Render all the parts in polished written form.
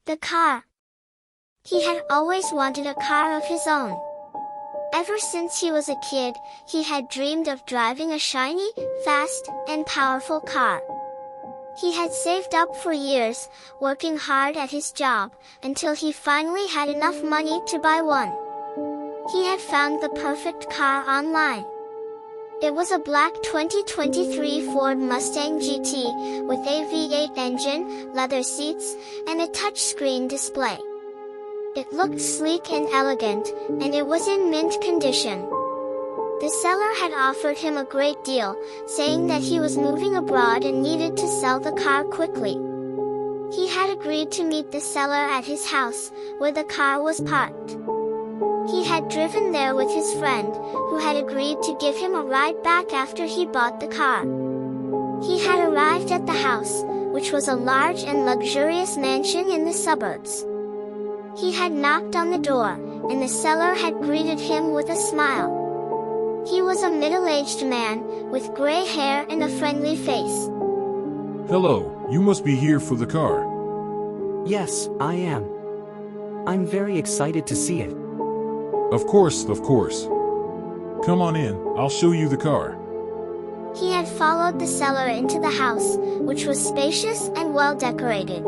The car. He had always wanted a car of his own. Ever since he was a kid, he had dreamed of driving a shiny, fast, and powerful car. He had saved up for years, working hard at his job, until he finally had enough money to buy one. He had found the perfect car online. It was a black 2023 Ford Mustang GT, with a V8 engine, leather seats, and a touchscreen display. It looked sleek and elegant, and it was in mint condition. The seller had offered him a great deal, saying that he was moving abroad and needed to sell the car quickly. He had agreed to meet the seller at his house, where the car was parked. He had driven there with his friend, who had agreed to give him a ride back after he bought the car. He had arrived at the house, which was a large and luxurious mansion in the suburbs. He had knocked on the door, and the seller had greeted him with a smile. He was a middle-aged man, with gray hair and a friendly face. Hello, you must be here for the car. Yes, I am. I'm very excited to see it. Of course, of course. Come on in, I'll show you the car. He had followed the seller into the house, which was spacious and well decorated.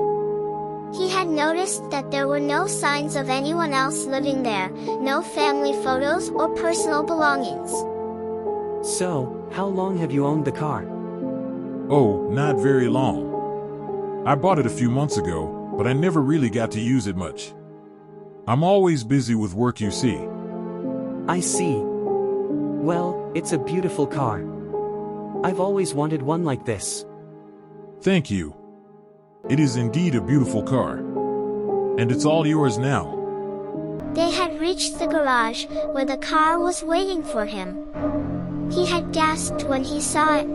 He had noticed that there were no signs of anyone else living there, no family photos or personal belongings. So, how long have you owned the car? Oh, not very long. I bought it a few months ago, but I never really got to use it much. I'm always busy with work, you see. I see. Well, it's a beautiful car. I've always wanted one like this. Thank you. It is indeed a beautiful car. And it's all yours now. They had reached the garage, where the car was waiting for him. He had gasped when he saw it.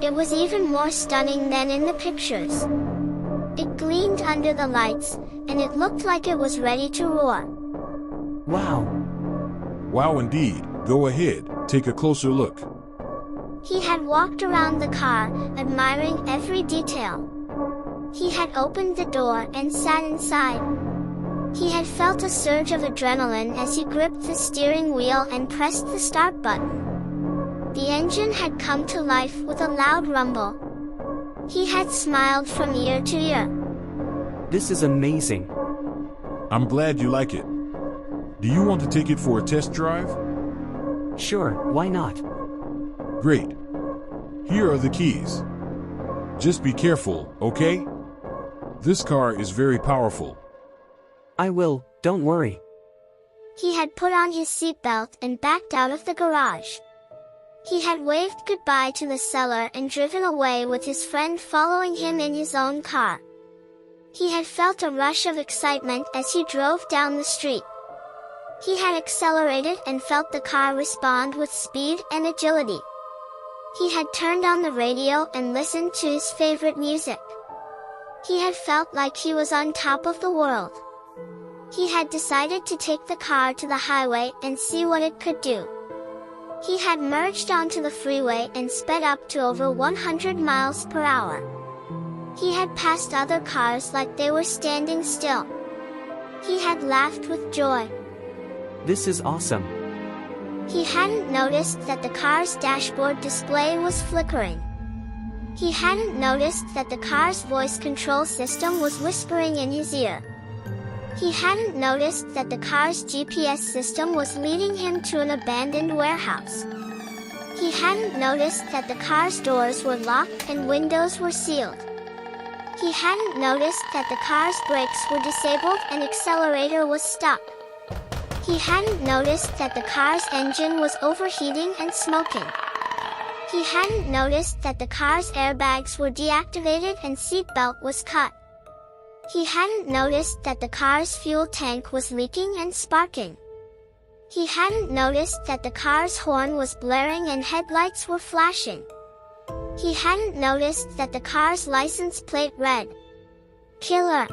It was even more stunning than in the pictures. It gleamed under the lights, and it looked like it was ready to roar. Wow! Wow indeed. Go ahead, take a closer look. He had walked around the car, admiring every detail. He had opened the door and sat inside. He had felt a surge of adrenaline as he gripped the steering wheel and pressed the start button. The engine had come to life with a loud rumble. He had smiled from ear to ear. This is amazing. I'm glad you like it. Do you want to take it for a test drive? Sure, why not? Great. Here are the keys. Just be careful, okay? This car is very powerful. I will, don't worry. He had put on his seatbelt and backed out of the garage. He had waved goodbye to the seller and driven away with his friend following him in his own car. He had felt a rush of excitement as he drove down the street. He had accelerated and felt the car respond with speed and agility. He had turned on the radio and listened to his favorite music. He had felt like he was on top of the world. He had decided to take the car to the highway and see what it could do. He had merged onto the freeway and sped up to over 100 miles per hour. He had passed other cars like they were standing still. He had laughed with joy. This is awesome. He hadn't noticed that the car's dashboard display was flickering. He hadn't noticed that the car's voice control system was whispering in his ear. He hadn't noticed that the car's GPS system was leading him to an abandoned warehouse. He hadn't noticed that the car's doors were locked and windows were sealed. He hadn't noticed that the car's brakes were disabled and accelerator was stuck. He hadn't noticed that the car's engine was overheating and smoking. He hadn't noticed that the car's airbags were deactivated and seatbelt was cut. He hadn't noticed that the car's fuel tank was leaking and sparking. He hadn't noticed that the car's horn was blaring and headlights were flashing. He hadn't noticed that the car's license plate read, "Killer."